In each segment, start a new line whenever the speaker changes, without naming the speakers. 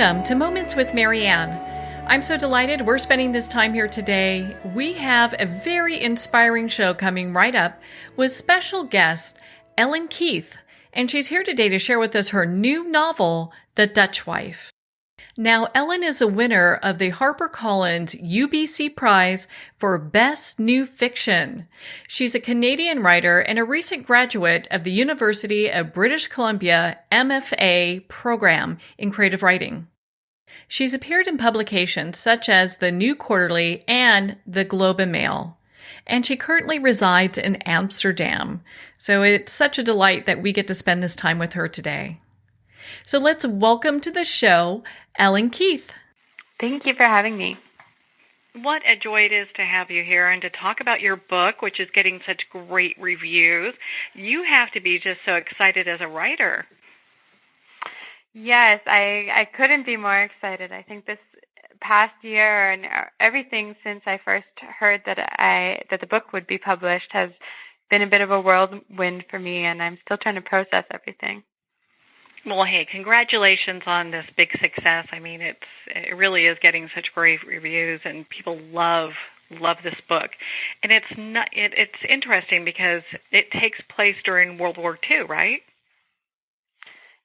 Welcome to Moments with Marianne. I'm so delighted we're spending this time here today. We have a very inspiring show coming right up with special guest Ellen Keith, and she's here today to share with us her new novel, The Dutch Wife. Now, Ellen is a winner of the HarperCollins UBC Prize for Best New Fiction. She's a Canadian writer and a recent graduate of the University of British Columbia MFA program in creative writing. She's appeared in publications such as the New Quarterly and the Globe and Mail, and she currently resides in Amsterdam. So it's such a delight that we get to spend this time with her today. So let's welcome to the show, Ellen Keith.
Thank you for having me.
What a joy it is to have you here and to talk about your book, which is getting such great reviews. You have to be just so excited as a writer.
Yes, I couldn't be more excited. I think this past year and everything since I first heard that the book would be published has been a bit of a whirlwind for me, and I'm still trying to process everything.
Well, hey, congratulations on this big success. I mean, it really is getting such great reviews, and people love this book. And it's interesting because it takes place during World War II, right?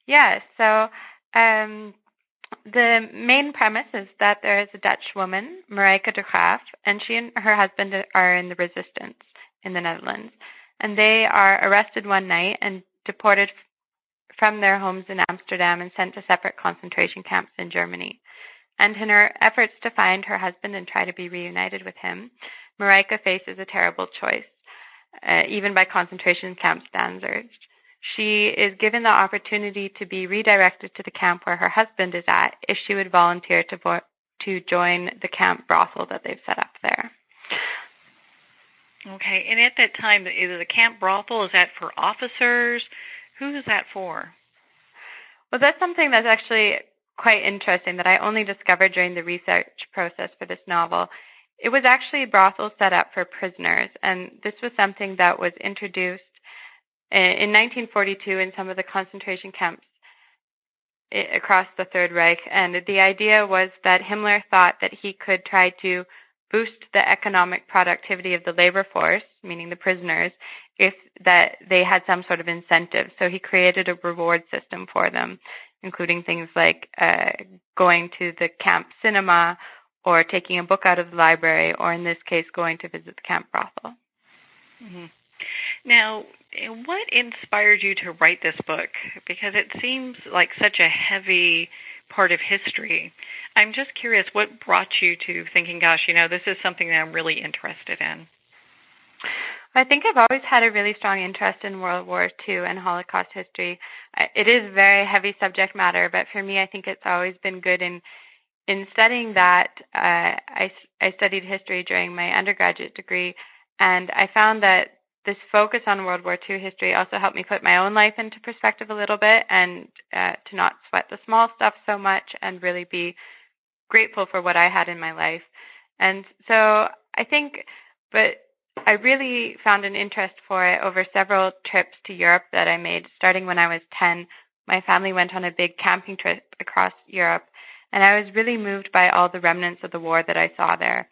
Yes. So the main premise is that there is a Dutch woman, Marijke de Graaf, and she and her husband are in the resistance in the Netherlands. And they are arrested one night and deported from their homes in Amsterdam and sent to separate concentration camps in Germany. And in her efforts to find her husband and try to be reunited with him, Marijke faces a terrible choice, even by concentration camp standards. She is given the opportunity to be redirected to the camp where her husband is at if she would volunteer to join the camp brothel that they've set up there.
Okay, and at that time, is the camp brothel, is that for officers? Who is that for?
Well, that's something that's actually quite interesting that I only discovered during the research process for this novel. It was actually brothels set up for prisoners, and this was something that was introduced in 1942 in some of the concentration camps across the Third Reich. And the idea was that Himmler thought that he could try to boost the economic productivity of the labor force, meaning the prisoners, if that they had some sort of incentive. So he created a reward system for them, including things like going to the camp cinema or taking a book out of the library, or in this case, going to visit the camp brothel.
Mm-hmm. Now, what inspired you to write this book? Because it seems like such a heavy part of history. I'm just curious, what brought you to thinking, gosh, this is something that I'm really interested in?
I think I've always had a really strong interest in World War II and Holocaust history. It is very heavy subject matter, but for me, I think it's always been good in studying that. I studied history during my undergraduate degree, and I found that this focus on World War II history also helped me put my own life into perspective a little bit and to not sweat the small stuff so much and really be grateful for what I had in my life. And so I really found an interest for it over several trips to Europe that I made. Starting when I was 10, my family went on a big camping trip across Europe, and I was really moved by all the remnants of the war that I saw there.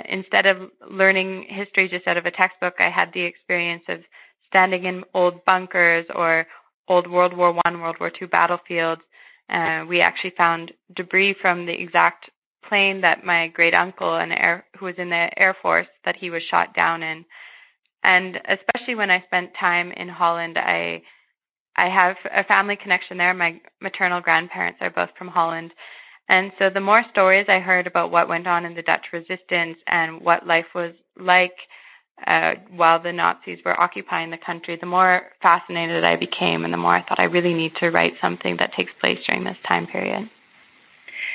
Instead of learning history just out of a textbook, I had the experience of standing in old bunkers or old World War I, World War II battlefields. We actually found debris from the exact plane that my great uncle, who was in the Air Force, that he was shot down in. And especially when I spent time in Holland, I have a family connection there. My maternal grandparents are both from Holland. And so the more stories I heard about what went on in the Dutch resistance and what life was like while the Nazis were occupying the country, the more fascinated I became, and the more I thought I really need to write something that takes place during this time period.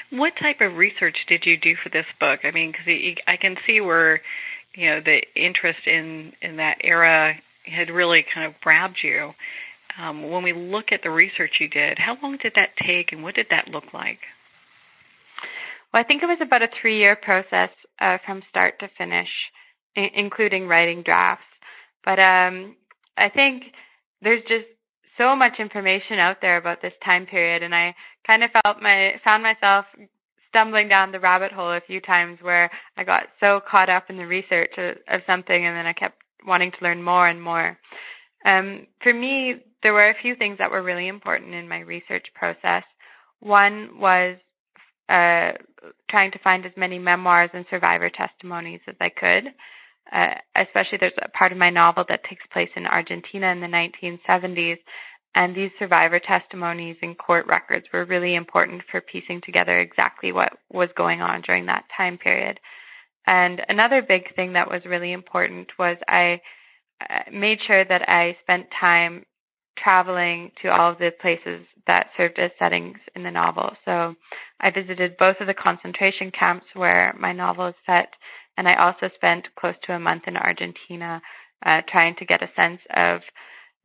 What type of research did you do for this book? I mean, because I can see where, the interest in that era had really kind of grabbed you. When we look at the research you did, how long did that take, and what did that look like?
Well, I think it was about a 3-year process from start to finish, including writing drafts. But I think there's just so much information out there about this time period, and I kind of found myself stumbling down the rabbit hole a few times where I got so caught up in the research of something, and then I kept wanting to learn more and more. For me, there were a few things that were really important in my research process. One was trying to find as many memoirs and survivor testimonies as I could. Especially there's a part of my novel that takes place in Argentina in the 1970s, and these survivor testimonies and court records were really important for piecing together exactly what was going on during that time period. And another big thing that was really important was I made sure that I spent time traveling to all of the places that served as settings in the novel. So I visited both of the concentration camps where my novel is set, and I also spent close to a month in Argentina trying to get a sense of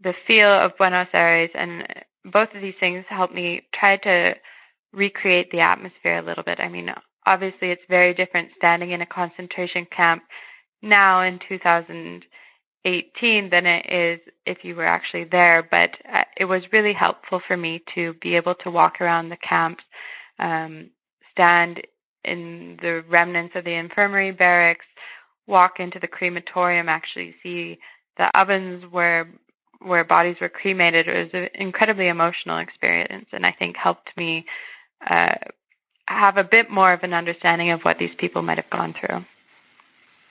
the feel of Buenos Aires. And both of these things helped me try to recreate the atmosphere a little bit. I mean, obviously it's very different standing in a concentration camp now in 2018 than it is if you were actually there. But it was really helpful for me to be able to walk around the camps, stand in the remnants of the infirmary barracks, walk into the crematorium, actually see the ovens where bodies were cremated. It was an incredibly emotional experience, and I think helped me have a bit more of an understanding of what these people might have gone through.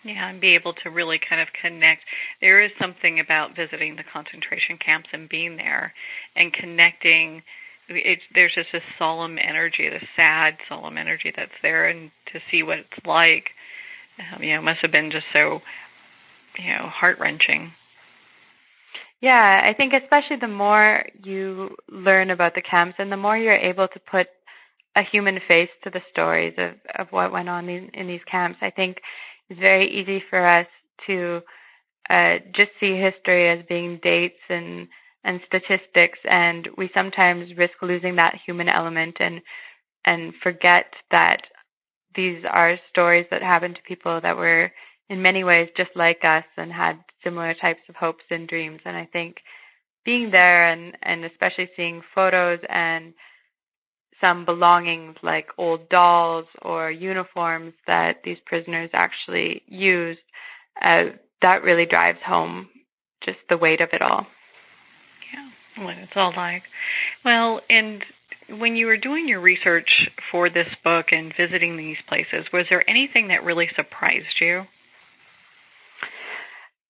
Yeah, and be able to really kind of connect. There is something about visiting the concentration camps and being there and connecting. There's just a solemn energy, the sad, solemn energy that's there, and to see what it's like, must have been just so, heart-wrenching.
Yeah, I think especially the more you learn about the camps and the more you're able to put a human face to the stories of what went on in these camps, I think it's very easy for us to just see history as being dates and statistics, and we sometimes risk losing that human element and forget that these are stories that happened to people that were in many ways just like us and had similar types of hopes and dreams. And I think being there and especially seeing photos and some belongings like old dolls or uniforms that these prisoners actually used, that really drives home just the weight of it all.
What it's all like. Well, and when you were doing your research for this book and visiting these places, was there anything that really surprised you?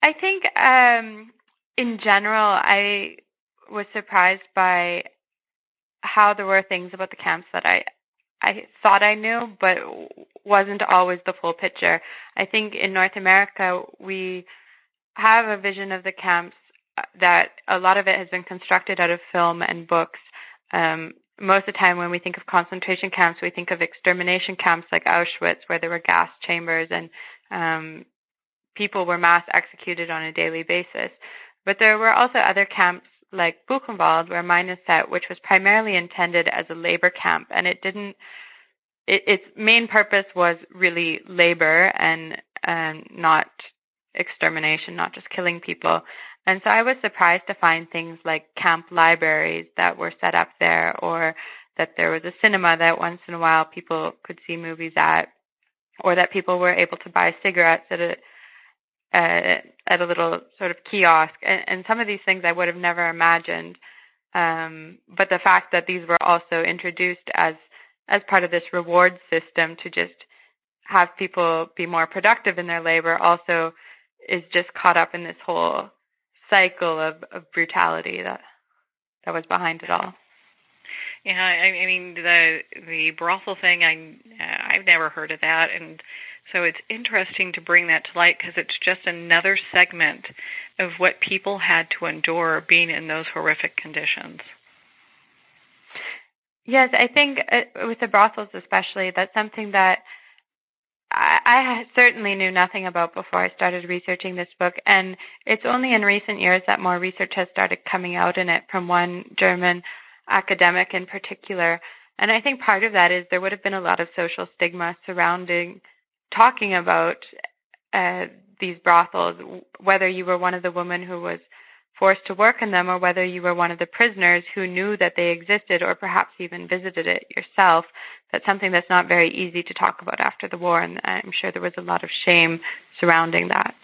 I think in general, I was surprised by how there were things about the camps that I thought I knew, but wasn't always the full picture. I think in North America, we have a vision of the camps that a lot of it has been constructed out of film and books. Most of the time when we think of concentration camps, we think of extermination camps like Auschwitz, where there were gas chambers and people were mass executed on a daily basis. But there were also other camps like Buchenwald, where mine is set, which was primarily intended as a labor camp, and its main purpose was really labor and not extermination, not just killing people. And so I was surprised to find things like camp libraries that were set up there, or that there was a cinema that once in a while people could see movies at, or that people were able to buy cigarettes at a little sort of kiosk. And some of these things I would have never imagined. But the fact that these were also introduced as part of this reward system to just have people be more productive in their labor also is just caught up in this whole cycle of brutality that was behind it all.
Yeah, I mean the brothel thing, I've never heard of that, and so it's interesting to bring that to light because it's just another segment of what people had to endure being in those horrific conditions.
Yes, I think with the brothels especially, that's something that I certainly knew nothing about before I started researching this book, and it's only in recent years that more research has started coming out in it from one German academic in particular. And I think part of that is there would have been a lot of social stigma surrounding talking about these brothels, whether you were one of the women who was forced to work in them or whether you were one of the prisoners who knew that they existed or perhaps even visited it yourself. That's something that's not very easy to talk about after the war, and I'm sure there was a lot of shame surrounding that.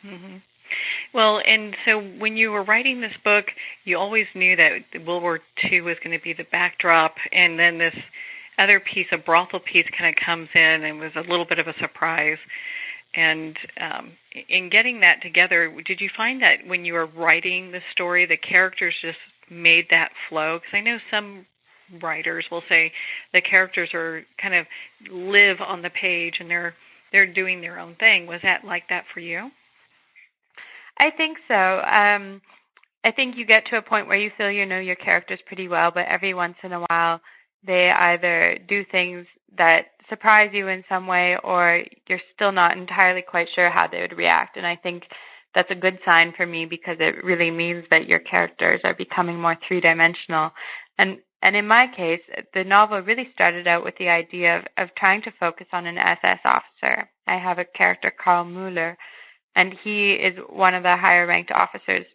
Mm-hmm. Well, and so when you were writing this book, you always knew that World War II was going to be the backdrop, and then this other piece, a brothel piece, kind of comes in and was a little bit of a surprise. And in getting that together, did you find that when you were writing the story, the characters just made that flow? Because I know some writers will say the characters are kind of live on the page and they're doing their own thing. Was that like that for you?
I think so. I think you get to a point where you feel you know your characters pretty well, but every once in a while they either do things that surprise you in some way or you're still not entirely quite sure how they would react. And I think that's a good sign for me because it really means that your characters are becoming more three-dimensional. And in my case, the novel really started out with the idea of trying to focus on an SS officer. I have a character, Karl Müller, and he is one of the higher-ranked officers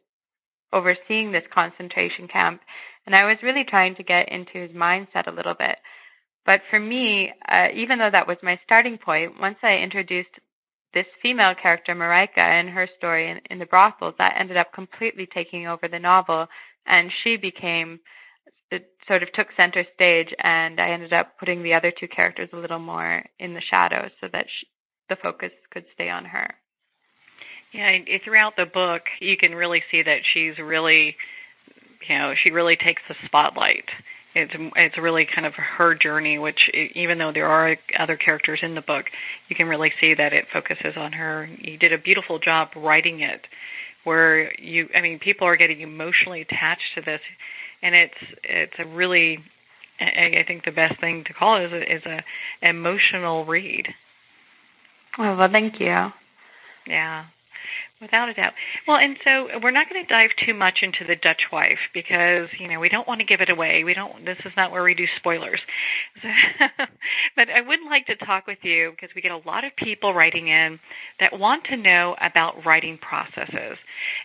overseeing this concentration camp. And I was really trying to get into his mindset a little bit. But for me, even though that was my starting point, once I introduced this female character, Mareike, and her story in the brothels, that ended up completely taking over the novel. And she became, it sort of took center stage, and I ended up putting the other two characters a little more in the shadows so that the focus could stay on her.
Yeah, throughout the book, you can really see that she's really, she really takes the spotlight. It's really kind of her journey, which even though there are other characters in the book, you can really see that it focuses on her. You did a beautiful job writing it, where people are getting emotionally attached to this, and it's a really, I think the best thing to call it is a emotional read.
Oh, well, thank you.
Yeah. Without a doubt. Well, and so we're not going to dive too much into The Dutch Wife because, we don't want to give it away. This is not where we do spoilers. But I would like to talk with you because we get a lot of people writing in that want to know about writing processes.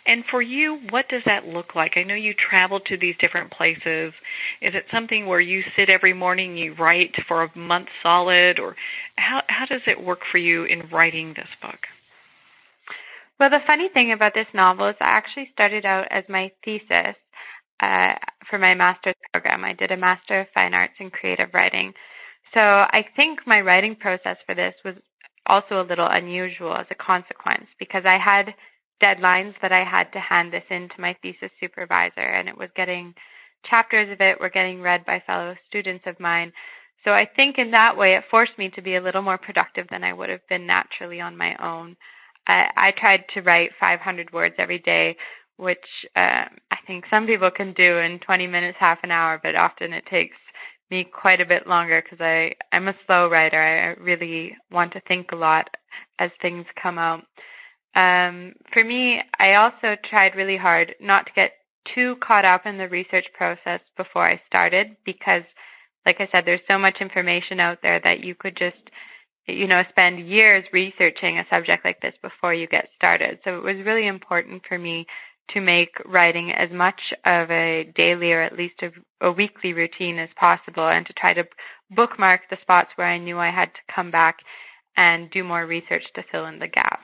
And for you, what does that look like? I know you travel to these different places. Is it something where you sit every morning, you write for a month solid, or how does it work for you in writing this book?
Well, the funny thing about this novel is I actually started out as my thesis for my master's program. I did a Master of Fine Arts in Creative Writing. So I think my writing process for this was also a little unusual as a consequence because I had deadlines that I had to hand this in to my thesis supervisor, and chapters of it were getting read by fellow students of mine. So I think in that way it forced me to be a little more productive than I would have been naturally on my own. I tried to write 500 words every day, which I think some people can do in 20 minutes, half an hour, but often it takes me quite a bit longer because I'm a slow writer. I really want to think a lot as things come out. For me, I also tried really hard not to get too caught up in the research process before I started because, like I said, there's so much information out there that you could just spend years researching a subject like this before you get started. So it was really important for me to make writing as much of a daily or at least a weekly routine as possible and to try to bookmark the spots where I knew I had to come back and do more research to fill in the gaps.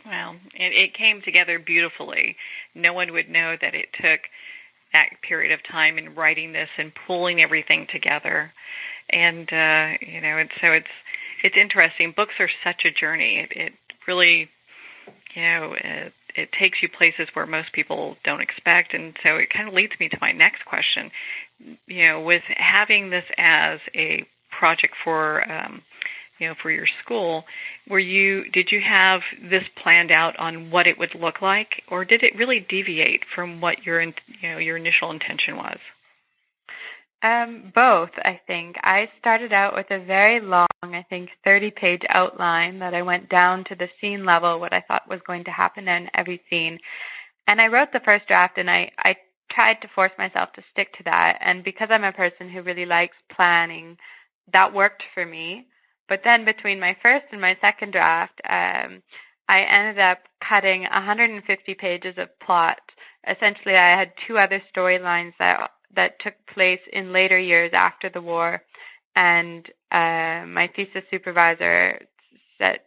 Well, it came together beautifully. No one would know that it took that period of time in writing this and pulling everything together. And, it's interesting. Books are such a journey. It really, it takes you places where most people don't expect. And so it kind of leads me to my next question. With having this as a project for your school, did you have this planned out on what it would look like, or did it really deviate from what your initial intention was?
Both, I think. I started out with a very long, 30-page outline that I went down to the scene level, what I thought was going to happen in every scene. And I wrote the first draft, and I tried to force myself to stick to that. And because I'm a person who really likes planning, that worked for me. But then between my first and my second draft, I ended up cutting 150 pages of plot. Essentially, I had two other storylines that took place in later years after the war, and my thesis supervisor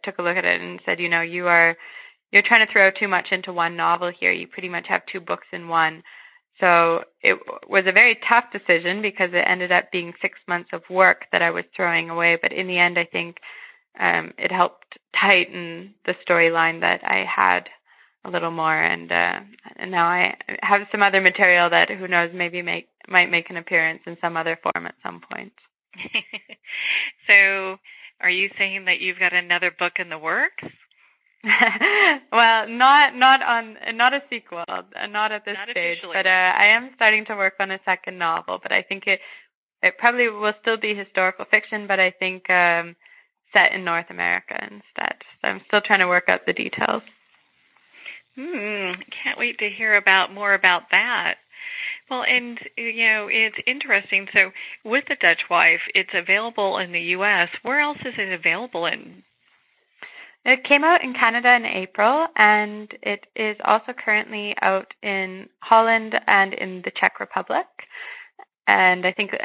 took a look at it and said, you're trying to throw too much into one novel here. You pretty much have two books in one. So it was a very tough decision because it ended up being 6 months of work that I was throwing away. But in the end, I think it helped tighten the storyline that I had a little more. And now I have some other material that, who knows, maybe might make an appearance in some other form at some point.
So are you saying that you've got another book in the works?
Well, not a sequel, not at this stage.
Officially.
But I am starting to work on a second novel. But I think it probably will still be historical fiction, but I think set in North America instead. So I'm still trying to work out the details.
Can't wait to hear more about that. Well, and, it's interesting. So with The Dutch Wife, it's available in the U.S. Where else is it available in?
It came out in Canada in April, and it is also currently out in Holland and in the Czech Republic. And I think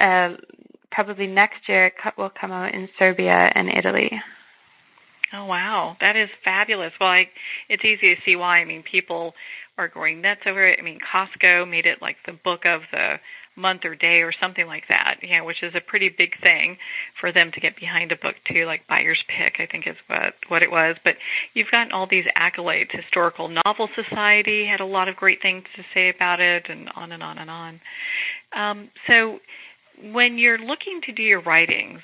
probably next year it will come out in Serbia and Italy.
Oh, wow. That is fabulous. Well, it's easy to see why. I mean, people are going nuts over it. I mean, Costco made it like the book of the month or day or something like that, which is a pretty big thing for them to get behind a book too, like Buyer's Pick, I think is what it was. But you've gotten all these accolades. Historical Novel Society had a lot of great things to say about it, and on and on and on. So when you're looking to do your writings,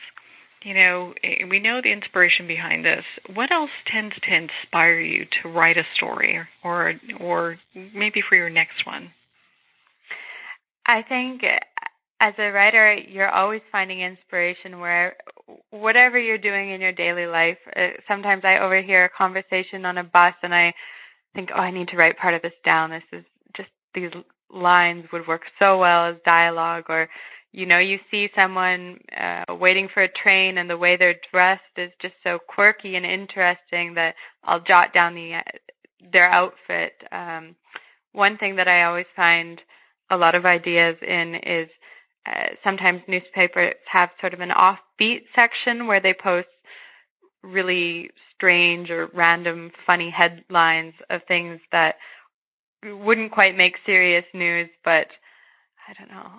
we know the inspiration behind this. What else tends to inspire you to write a story or maybe for your next one?
I think as a writer, you're always finding inspiration where whatever you're doing in your daily life. Sometimes I overhear a conversation on a bus and I think, I need to write part of this down. This is just, these lines would work so well as dialogue. Or you see someone waiting for a train and the way they're dressed is just so quirky and interesting that I'll jot down their outfit. One thing that I always find a lot of ideas in is sometimes newspapers have sort of an offbeat section where they post really strange or random funny headlines of things that wouldn't quite make serious news, but I don't know,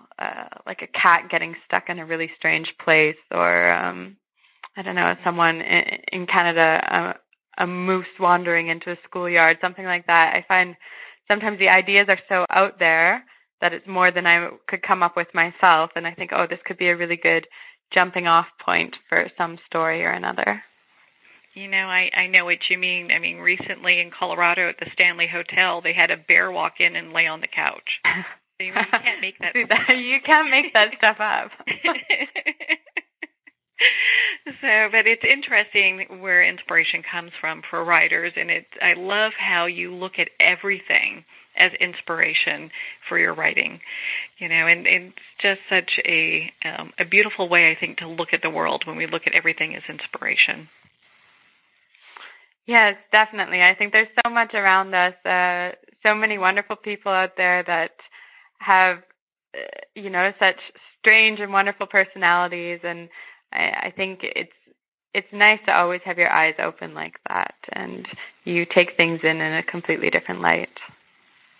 like a cat getting stuck in a really strange place, or I don't know, someone in Canada, a moose wandering into a schoolyard, something like that. I find sometimes the ideas are so out there that it's more than I could come up with myself, and I think, this could be a really good jumping off point for some story or another.
I know what you mean. I mean, recently in Colorado at the Stanley Hotel, they had a bear walk in and lay on the couch. So you can't make that.
You can't make that stuff up.
But it's interesting where inspiration comes from for writers, and I love how you look at everything as inspiration for your writing, and it's just such a beautiful way, I think, to look at the world when we look at everything as inspiration.
Yes, definitely. I think there's so much around us, so many wonderful people out there that have, such strange and wonderful personalities, and I think it's nice to always have your eyes open like that, and you take things in a completely different light.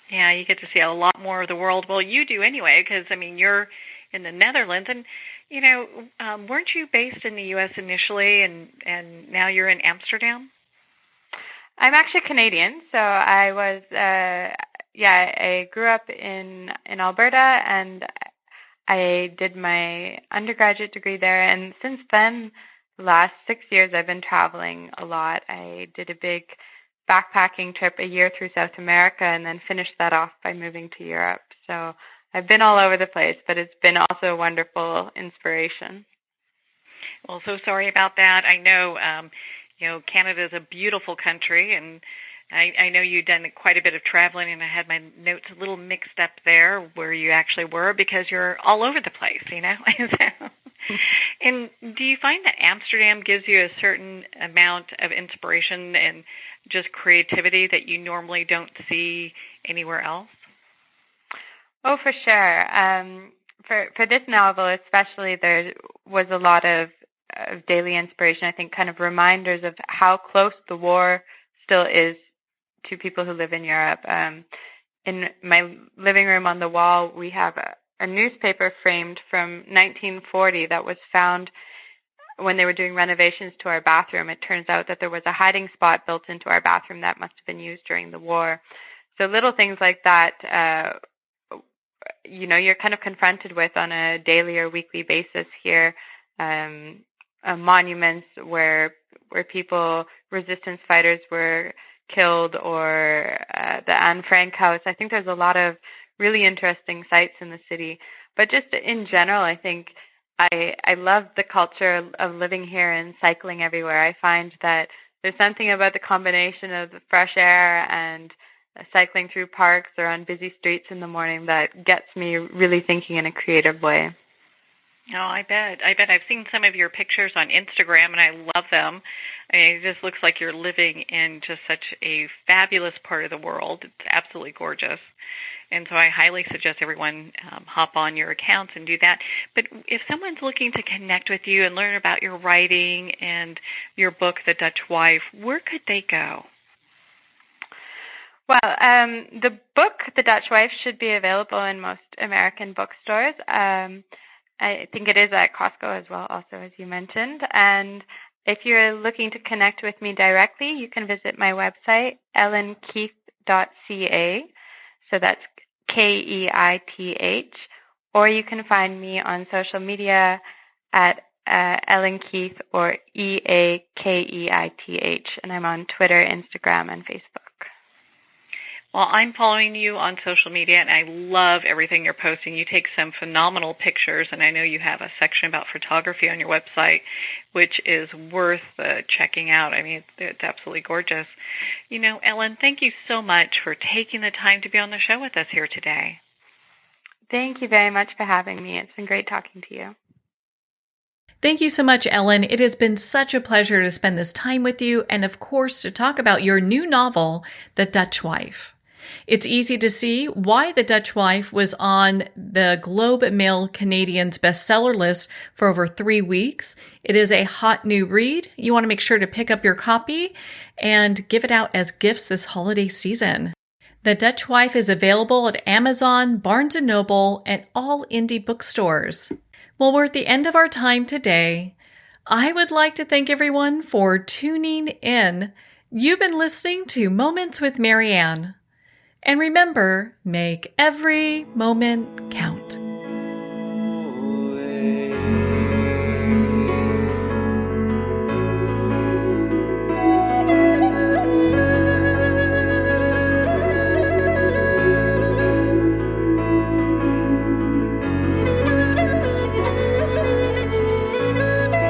Yeah, you get to see a lot more of the world. Well, you do anyway, because, you're in the Netherlands, and, weren't you based in the U.S. initially, and now you're in Amsterdam?
I'm actually Canadian, so I was, I grew up in Alberta, and I did my undergraduate degree there, and since then, the last 6 years, I've been traveling a lot. I did a big backpacking trip a year through South America and then finished that off by moving to Europe. So I've been all over the place, but it's been also a wonderful inspiration.
Well, so sorry about that. I know, Canada is a beautiful country, and I know you've done quite a bit of traveling, and I had my notes a little mixed up there where you actually were, because you're all over the place, And do you find that Amsterdam gives you a certain amount of inspiration and just creativity that you normally don't see anywhere else?
Oh, for sure. For this novel especially, there was a lot of daily inspiration, I think, kind of reminders of how close the war still is to people who live in Europe. In my living room on the wall, we have a newspaper framed from 1940 that was found when they were doing renovations to our bathroom. It turns out that there was a hiding spot built into our bathroom that must have been used during the war. So little things like that, you're kind of confronted with on a daily or weekly basis here. Monuments where people, resistance fighters, were killed, or the Anne Frank House. I think there's a lot of really interesting sites in the city. But just in general, I think I love the culture of living here and cycling everywhere. I find that there's something about the combination of the fresh air and cycling through parks or on busy streets in the morning that gets me really thinking in a creative way.
Oh, I bet. I've seen some of your pictures on Instagram, and I love them. I mean, it just looks like you're living in just such a fabulous part of the world. It's absolutely gorgeous. And so I highly suggest everyone hop on your accounts and do that. But if someone's looking to connect with you and learn about your writing and your book, The Dutch Wife, where could they go?
Well, the book, The Dutch Wife, should be available in most American bookstores. I think it is at Costco as well, also, as you mentioned. And if you're looking to connect with me directly, you can visit my website, ellenkeith.ca. So that's Keith, or you can find me on social media at Ellen Keith or EAKEITH, and I'm on Twitter, Instagram, and Facebook.
Well, I'm following you on social media, and I love everything you're posting. You take some phenomenal pictures, and I know you have a section about photography on your website, which is worth checking out. I mean, it's absolutely gorgeous. You know, Ellen, thank you so much for taking the time to be on the show with us here today.
Thank you very much for having me. It's been great talking to you.
Thank you so much, Ellen. It has been such a pleasure to spend this time with you, and of course, to talk about your new novel, The Dutch Wife. It's easy to see why The Dutch Wife was on the Globe Mail Canadian's bestseller list for over 3 weeks. It is a hot new read. You want to make sure to pick up your copy and give it out as gifts this holiday season. The Dutch Wife is available at Amazon, Barnes & Noble, and all indie bookstores. Well, we're at the end of our time today. I would like to thank everyone for tuning in. You've been listening to Moments with Marianne. And remember, make every moment count.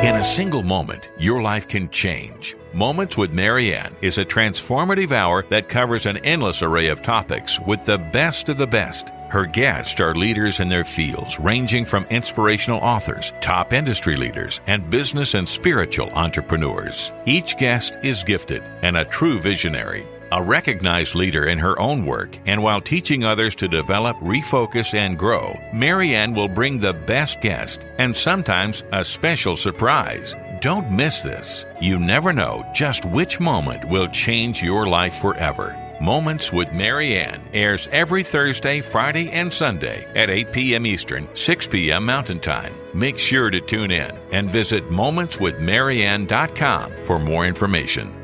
In a single moment, your life can change. Moments with Marianne is a transformative hour that covers an endless array of topics with the best of the best. Her guests are leaders in their fields, ranging from inspirational authors, top industry leaders, and business and spiritual entrepreneurs. Each guest is gifted and a true visionary, a recognized leader in her own work, and while teaching others to develop, refocus, and grow, Marianne will bring the best guest and sometimes a special surprise. Don't miss this. You never know just which moment will change your life forever. Moments with Marianne airs every Thursday, Friday, and Sunday at 8 p.m. Eastern, 6 p.m. Mountain Time. Make sure to tune in and visit momentswithmarianne.com for more information.